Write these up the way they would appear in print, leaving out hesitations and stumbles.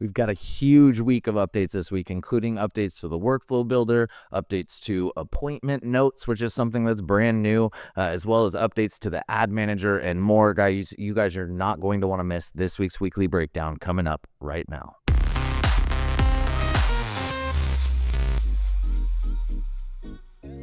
We've got a huge week of updates this week, including updates to the workflow builder, updates to appointment notes, which is something that's brand new, as well as updates to the ad manager and more. Guys, you guys are not going to want to miss this week's weekly breakdown coming up right now.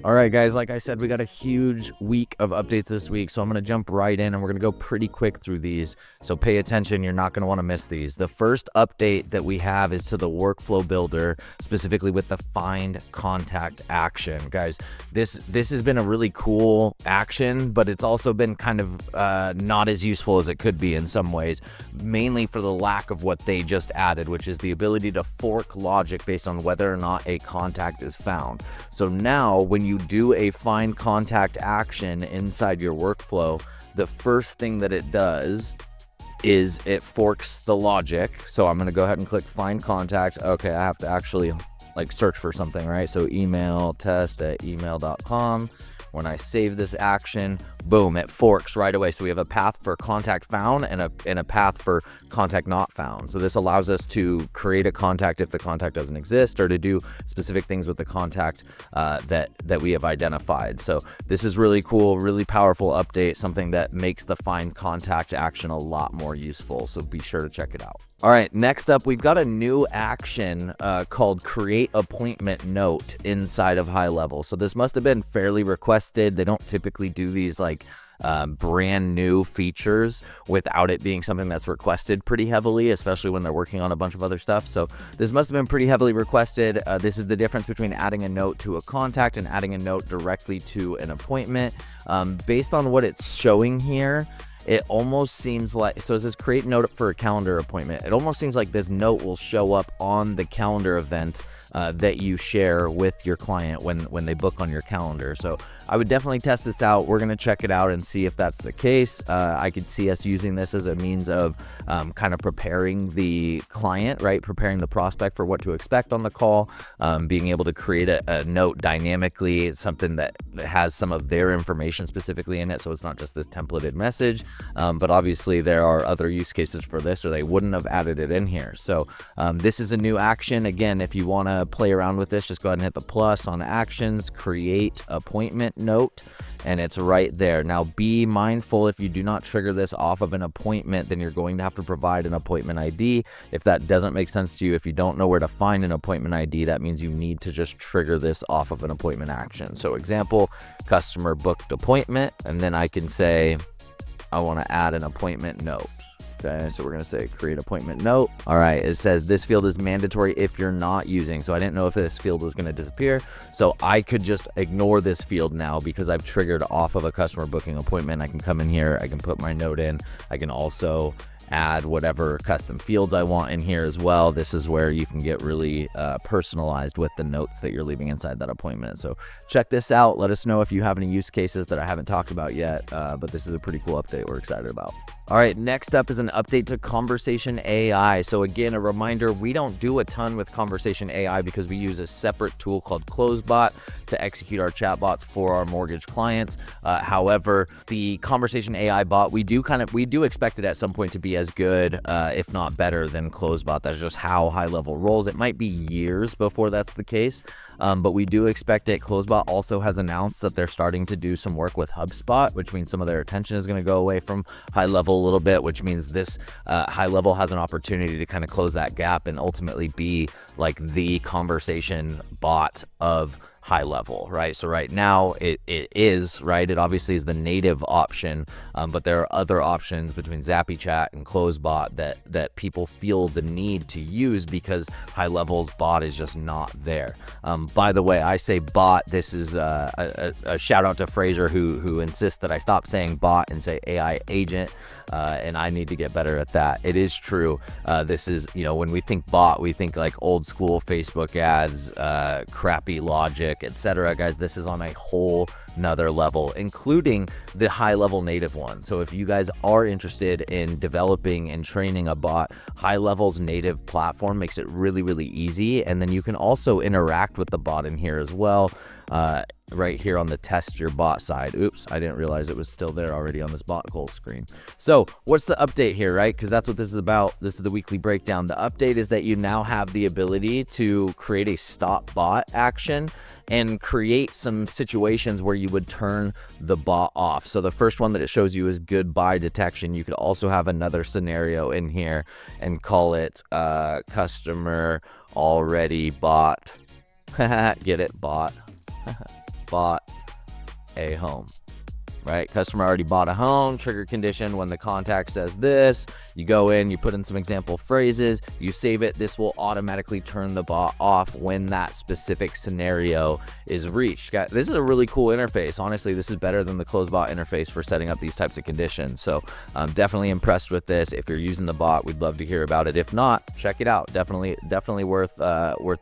All right, guys, like I said, we got a huge week of updates this week, so I'm going to jump right in and we're going to go pretty quick through these. So pay attention. You're not going to want to miss these. The first update that we have is to the workflow builder, specifically with the find contact action. Guys, this has been a really cool action, but it's also been kind of not as useful as it could be in some ways, mainly for the lack of what they just added, which is the ability to fork logic based on whether or not a contact is found. So now when you do a find contact action inside your workflow, the first thing that it does is it forks the logic. So I'm going to go ahead and click find contact. Okay, I have to actually search for something, right? So email test@email.com. When I save this action, boom, it forks right away. So we have a path for contact found and a path for contact not found. So this allows us to create a contact if the contact doesn't exist, or to do specific things with the contact that we have identified. So this is really cool, really powerful update, something that makes the find contact action a lot more useful. So be sure to check it out. All right, next up, we've got a new action called Create Appointment Note inside of HighLevel. So this must have been fairly requested. They don't typically do these brand new features without it being something that's requested pretty heavily, especially when they're working on a bunch of other stuff. So this must have been pretty heavily requested. This is the difference between adding a note to a contact and adding a note directly to an appointment. Based on what it's showing here, it almost seems like, so it says create note for a calendar appointment. It almost seems like this note will show up on the calendar event that you share with your client when they book on your calendar. So I would definitely test this out. We're going to check it out and see if that's the case. I could see us using this as a means of kind of preparing the client, right? Preparing the prospect for what to expect on the call, being able to create a note dynamically. It's something that has some of their information specifically in it, so it's not just this templated message. But obviously there are other use cases for this, or they wouldn't have added it in here. So this is a new action. Again, if you want to play around with this, just go ahead and hit the plus on actions, create appointment note, and it's right there. Now be mindful, if you do not trigger this off of an appointment, then you're going to have to provide an appointment ID. If that doesn't make sense to you, if you don't know where to find an appointment ID, that means you need to just trigger this off of an appointment action. So example, customer booked appointment, and then I can say I want to add an appointment note. Okay, so we're going to say create appointment note. All right, it says this field is mandatory if you're not using. So I didn't know if this field was going to disappear. So I could just ignore this field now because I've triggered off of a customer booking appointment. I can come in here, I can put my note in. I can also add whatever custom fields I want in here as well. This is where you can get really personalized with the notes that you're leaving inside that appointment. So check this out. Let us know if you have any use cases that I haven't talked about yet, but this is a pretty cool update we're excited about. All right, next up is an update to Conversation AI. So again, a reminder, we don't do a ton with Conversation AI because we use a separate tool called CloseBot to execute our chatbots for our mortgage clients. However, the Conversation AI bot, we do expect it at some point to be as good, if not better than CloseBot. That's just how HighLevel rolls. It might be years before that's the case, but we do expect it. CloseBot also has announced that they're starting to do some work with HubSpot, which means some of their attention is going to go away from HighLevel a little bit, which means this HighLevel has an opportunity to kind of close that gap and ultimately be like the conversation bot of HighLevel, right? So right now it is, right? It obviously is the native option, but there are other options between ZappyChat and CloseBot that people feel the need to use because HighLevel's bot is just not there. By the way, I say bot. This is a shout out to Fraser who insists that I stop saying bot and say AI agent, and I need to get better at that. It is true. This is, when we think bot, we think like old school Facebook ads, crappy logic, etc. Guys, this is on a whole nother level, including the HighLevel native one. So if you guys are interested in developing and training a bot, HighLevel's native platform makes it really, really easy. And then you can also interact with the bot in here as well. right here on the test your bot side. Oops, I didn't realize it was still there already on this bot goal screen. So what's the update here, right? Because that's what this is about. This is the weekly breakdown. The update is that you now have the ability to create a stop bot action and create some situations where you would turn the bot off. So the first one that it shows you is goodbye detection. You could also have another scenario in here and call it customer already bought. Get it? Bought. Bought a home, right? Customer already bought a home. Trigger condition when the contact says this. You go in, you put in some example phrases, you save it. This will automatically turn the bot off when that specific scenario is reached. This is a really cool interface. Honestly, this is better than the closed bot interface for setting up these types of conditions. So I'm definitely impressed with this. If you're using the bot, we'd love to hear about it. If not, check it out. Definitely worth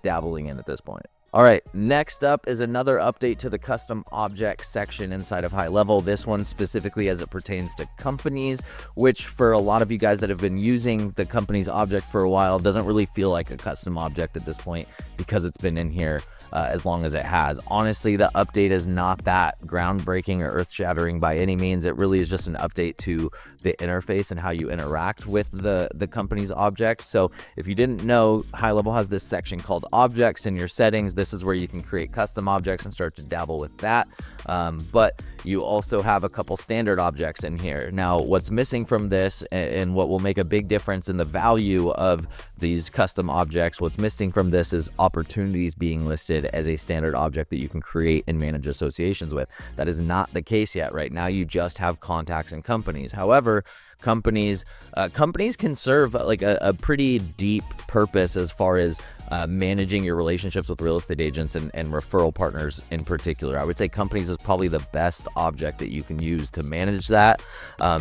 dabbling in at this point. All right, next up is another update to the custom objects section inside of HighLevel. This one specifically as it pertains to companies, which for a lot of you guys that have been using the company's object for a while doesn't really feel like a custom object at this point because it's been in here as long as it has. Honestly, the update is not that groundbreaking or earth-shattering by any means. It really is just an update to the interface and how you interact with the company's object. So if you didn't know, HighLevel has this section called objects in your settings. This is where you can create custom objects and start to dabble with that. But you also have a couple standard objects in here. Now, what's missing from this and what will make a big difference in the value of these custom objects, what's missing from this is opportunities being listed as a standard object that you can create and manage associations with. That is not the case yet. Right now, you just have contacts and companies. However, companies can serve like a pretty deep purpose as far as managing your relationships with real estate agents and referral partners in particular. I would say companies is probably the best object that you can use to manage that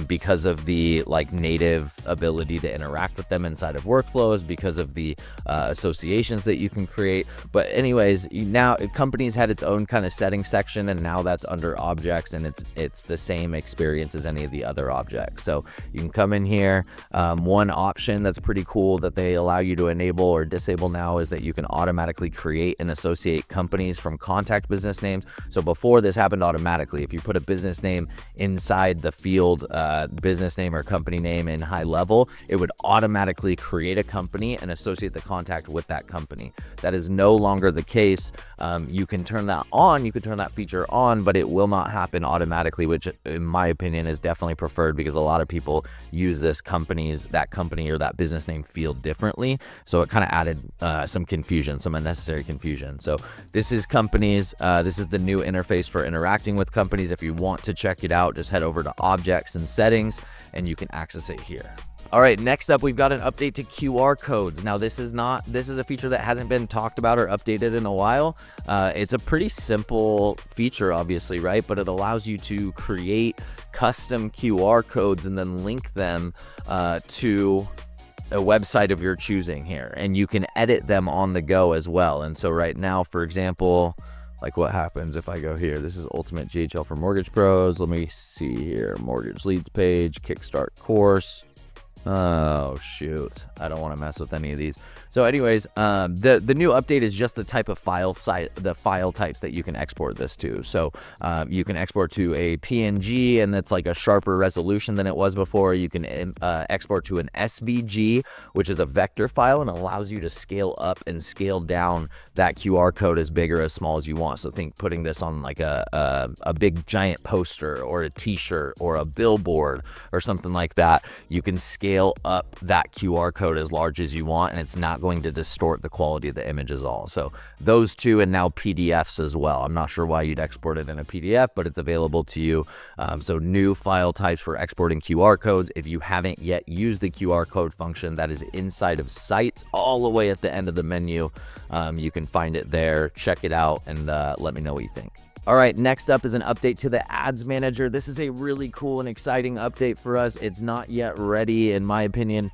because of the like native ability to interact with them inside of workflows, because of the associations that you can create. But anyways, now companies had its own kind of setting section, and now that's under objects, and it's the same experience as any of the other objects. So you can come in here. One option that's pretty cool that they allow you to enable or disable now is that you can automatically create and associate companies from contact business names. So before, this happened automatically. If you put a business name inside the field business name or company name in HighLevel, it would automatically create a company and associate the contact with that company. That is no longer the case. You can turn that on, you can turn that feature on, but it will not happen automatically, which in my opinion is definitely preferred because a lot of people use that company or that business name field differently. So it kind of added some confusion, some unnecessary confusion. So this is companies. This is the new interface for interacting with companies. If you want to check it out, just head over to objects and settings and you can access it here. All right, next up, we've got an update to QR codes. Now, this is a feature that hasn't been talked about or updated in a while. It's a pretty simple feature, obviously, right? But it allows you to create custom QR codes and then link them to a website of your choosing here. And you can edit them on the go as well. And so right now, for example, like what happens if I go here? This is Ultimate GHL for Mortgage Pros. Let me see here. Mortgage leads page, Kickstart course. Oh shoot, I don't want to mess with any of these. So anyways, the new update is just the type of file types that you can export this to. So you can export to a PNG, and that's like a sharper resolution than it was before. You can export to an SVG, which is a vector file, and allows you to scale up and scale down that QR code as big or as small as you want. So think putting this on like a big giant poster or a t-shirt or a billboard or something like that. You can scale up that QR code as large as you want, and it's not going to distort the quality of the image at all. So those two, and now PDFs as well. I'm not sure why you'd export it in a PDF, but it's available to you. So new file types for exporting QR codes. If you haven't yet used the QR code function, that is inside of Sites, all the way at the end of the menu. You can find it there. Check it out and let me know what you think. All right, next up is an update to the Ads Manager. This is a really cool and exciting update for us. It's not yet ready, in my opinion,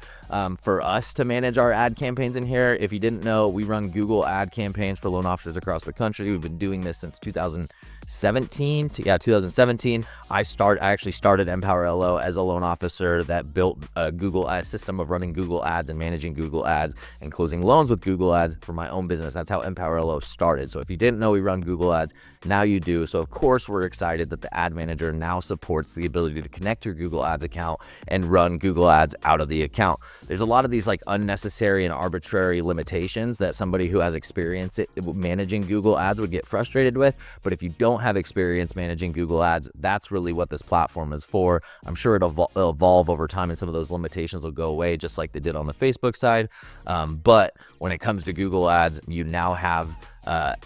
for us to manage our ad campaigns in here. If you didn't know, we run Google ad campaigns for loan officers across the country. We've been doing this since 2018 2017. I actually started Empower LO as a loan officer that built a system of running Google ads and managing Google ads and closing loans with Google ads for my own business. That's how Empower LO started. So if you didn't know we run Google ads, now you do. So of course we're excited that the ad manager now supports the ability to connect your Google ads account and run Google ads out of the account. There's a lot of these like unnecessary and arbitrary limitations that somebody who has experience managing Google ads would get frustrated with. But if you don't have experience managing Google ads, that's really what this platform is for. I'm sure it'll evolve over time and some of those limitations will go away just like they did on the Facebook side. But when it comes to Google ads, you now have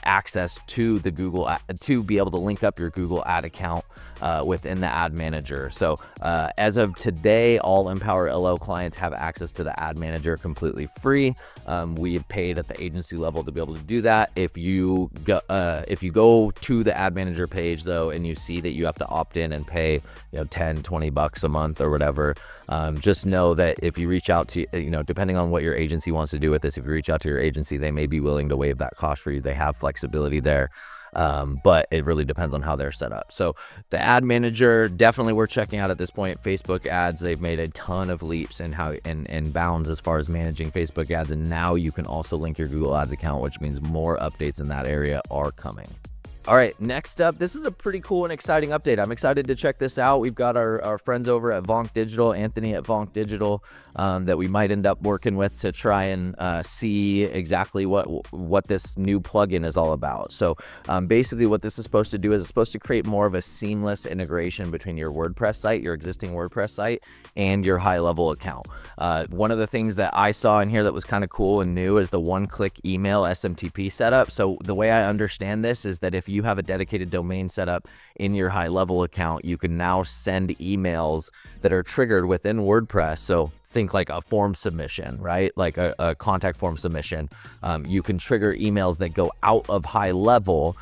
access to the Google to be able to link up your Google ad account within the ad manager. So as of today, all Empower LO clients have access to the ad manager completely free. We have paid at the agency level to be able to do that. If you go to the ad manager page though, and you see that you have to opt in and pay, $10-20 a month or whatever, just know that if you reach out to, depending on what your agency wants to do with this, if you reach out to your agency, they may be willing to waive that cost for you. They have flexibility there. But it really depends on how they're set up. So the ad manager, definitely worth checking out at this point. Facebook ads, they've made a ton of leaps in how and bounds as far as managing Facebook ads. And now you can also link your Google ads account, which means more updates in that area are coming. All right, next up, this is a pretty cool and exciting update. I'm excited to check this out. We've got our friends over at Vonk Digital, Anthony at Vonk Digital, that we might end up working with to try and see exactly what this new plugin is all about. So basically what this is supposed to do is it's supposed to create more of a seamless integration between your WordPress site, your existing WordPress site, and your HighLevel account. One of the things that I saw in here that was kind of cool and new is the one-click email SMTP setup. So the way I understand this is that if you have a dedicated domain set up in your HighLevel account, you can now send emails that are triggered within WordPress. So think like a form submission, right? Like a contact form submission. You can trigger emails that go out of HighLevel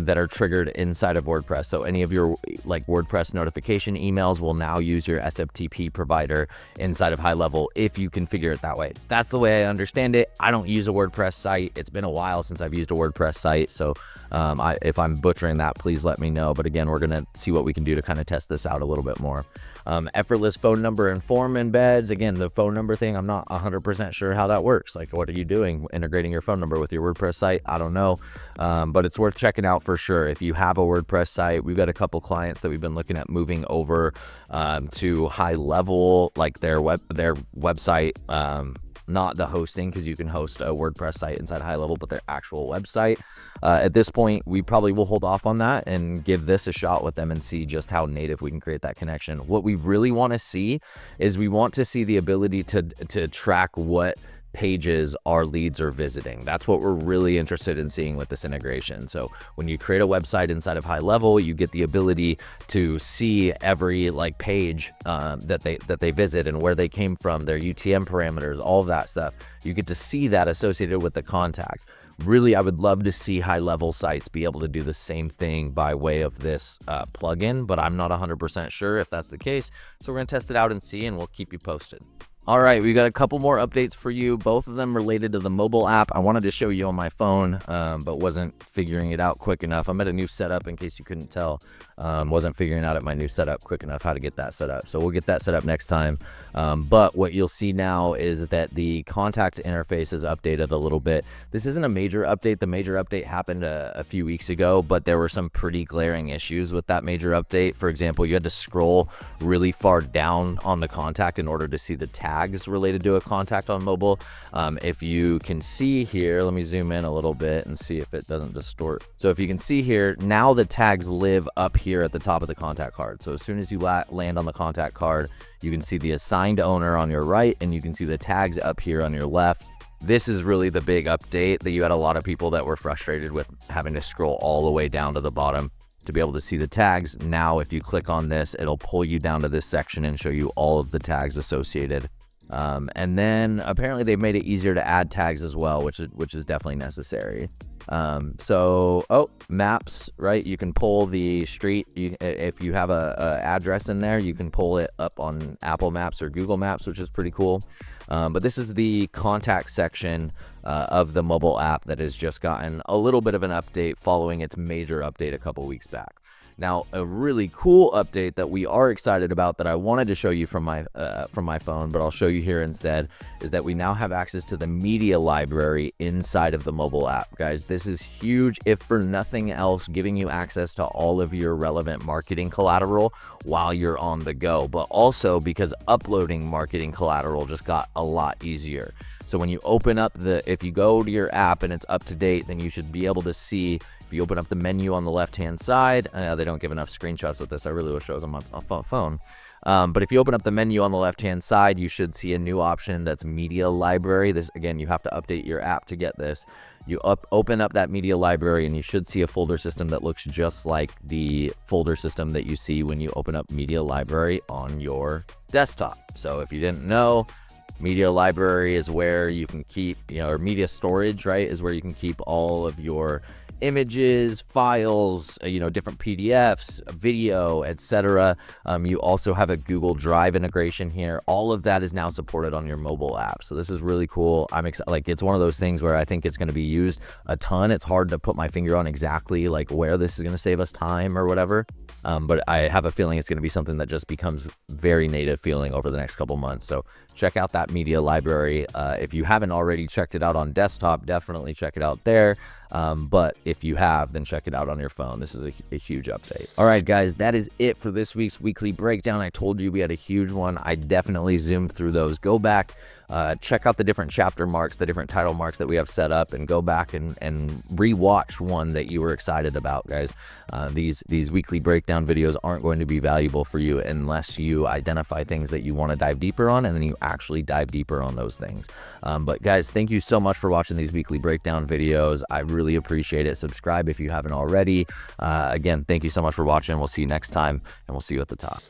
that are triggered inside of WordPress. So any of your like WordPress notification emails will now use your SFTP provider inside of HighLevel if you configure it that way. That's the way I understand it. I don't use a WordPress site. It's been a while since I've used a WordPress site. So if I'm butchering that, please let me know. But again, we're going to see what we can do to kind of test this out a little bit more. Effortless phone number and form embeds. Again, the phone number thing, I'm not 100% sure how that works. Like, what are you doing integrating your phone number with your WordPress site? I don't know, but it's worth checking out for sure. If you have a WordPress site, we've got a couple clients that we've been looking at moving over to HighLevel, like their website. Not the hosting, because you can host a WordPress site inside HighLevel, but their actual website. At this point, we probably will hold off on that and give this a shot with them and see just how native we can create that connection. What we really want to see is we want to see the ability to track what pages our leads are visiting. That's what we're really interested in seeing with this integration. So when you create a website inside of HighLevel, you get the ability to see every like page that they visit and where they came from, their UTM parameters, all of that stuff. You get to see that associated with the contact. Really, I would love to see HighLevel sites be able to do the same thing by way of this plugin, but I'm not 100% sure if that's the case. So we're going to test it out and see, and we'll keep you posted. All right, we got a couple more updates for you, both of them related to the mobile app. I wanted to show you on my phone, but wasn't figuring it out quick enough. I'm at a new setup, in case you couldn't tell. Wasn't figuring out at my new setup quick enough how to get that set up. So we'll get that set up next time. But what you'll see now is that the contact interface is updated a little bit. This isn't a major update. The major update happened a few weeks ago, but there were some pretty glaring issues with that major update. For example, you had to scroll really far down on the contact in order to see the tags related to a contact on mobile. If you can see here, let me zoom in a little bit and see if it doesn't distort. So if you can see here, now the tags live up here at the top of the contact card. So as soon as you land on the contact card, you can see the assigned owner on your right, and you can see the tags up here on your left. This is really the big update that you had a lot of people that were frustrated with having to scroll all the way down to the bottom to be able to see the tags. Now, if you click on this, it'll pull you down to this section and show you all of the tags associated. And then apparently they've made it easier to add tags as well, which is definitely necessary. Maps, right? You can pull the street. If you have a address in there, you can pull it up on Apple Maps or Google Maps, which is pretty cool. But this is the contact section of the mobile app that has just gotten a little bit of an update following its major update a couple weeks back. Now, a really cool update that we are excited about that I wanted to show you from my phone, but I'll show you here instead, is that we now have access to the media library inside of the mobile app. Guys, this is huge, if for nothing else, giving you access to all of your relevant marketing collateral while you're on the go, but also because uploading marketing collateral just got a lot easier. So when you open up if you go to your app and it's up to date, then you should be able to see, if you open up the menu on the left-hand side, they don't give enough screenshots with this. I really wish I was on my phone. But if you open up the menu on the left-hand side, you should see a new option that's media library. This, again, you have to update your app to get this. You open up that media library and you should see a folder system that looks just like the folder system that you see when you open up media library on your desktop. So if you didn't know, media library is where you can keep, or media storage, right, is where you can keep all of your images, files, different PDFs, video, etc. You also have a Google Drive integration here. All of that is now supported on your mobile app. So this is really cool. I'm excited. Like, it's one of those things where I think it's going to be used a ton. It's hard to put my finger on exactly like where this is going to save us time or whatever. But I have a feeling it's going to be something that just becomes very native feeling over the next couple months. So check out that media library. If you haven't already checked it out on desktop, definitely check it out there. But if you have, then check it out on your phone. This is a huge update. All right, guys, that is it for this week's weekly breakdown. I told you we had a huge one. I definitely zoomed through those. Go back, check out the different chapter marks, the different title marks that we have set up, and go back and rewatch one that you were excited about, guys. These weekly breakdown videos aren't going to be valuable for you unless you identify things that you want to dive deeper on, and then you actually dive deeper on those things. But guys, thank you so much for watching these weekly breakdown videos. I really appreciate it. Subscribe if you haven't already. Again, thank you so much for watching. We'll see you next time, and we'll see you at the top.